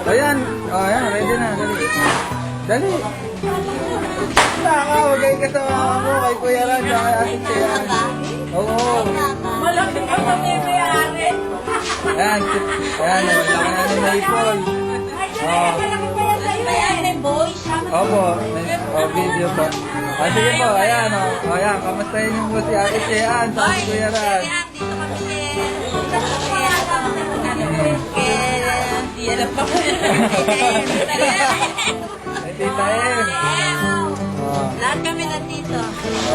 Ayan. Oh, ayan. Ready na. Dali. Dali. Huwag kayo kasama mo. Kay Kuya Ran. Kay Ate Chean. Oo. Malaki pa sa may-ari. Ayan. Ayan. Malaki na ni Maple. Oh. May-ari, boy. Opo. Video po. Sige po. Ayan. Ayan. Kamustahin niyo po si Ate Chean. Sa si Kuya Ran. Ay, Tita Em. Lahat kami nandito.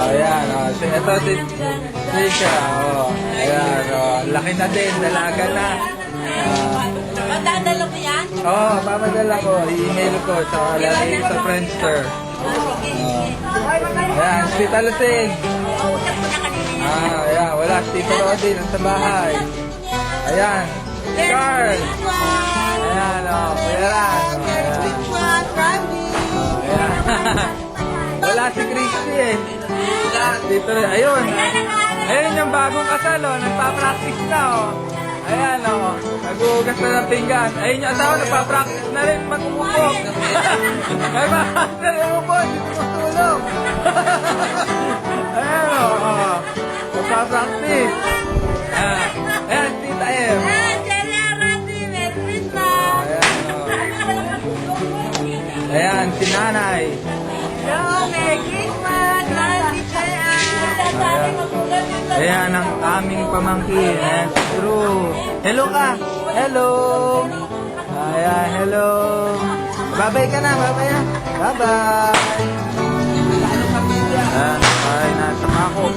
Ayan, ito si Trisha. Ayan, laki na din, dalaga na. Madadalo mo yan? Papadala ko, i-email ko sa lalagay sa Friendster. Ayan, si Tita Lucing. Ayan, wala, si Tito Rodi, nasa bahay. Ayan, Carl. Ayan, Kuya Ran. Ayan. Wala si Christy eh. Dito rin. Ayun. Ayun yung bagong kasal oh. Nagpa-practice na oh. Ayan oh. Nag-uugas na ng pinggan. Ayun yung asawa. Nagpa-practice na rin mag-umupo. Nagpa-practice na rin umupo. Hindi tumutulong. Ayan oh. Nagpa-practice. Ayan. Tita Em. Ayan, si Nanay. Ayan ang aming pamangkin. Ayan, si Drew. Hello ka. Hello. Ayan, hello. Babay ka na, babay na. Bye-bye. Ayan, ay, nasa ako.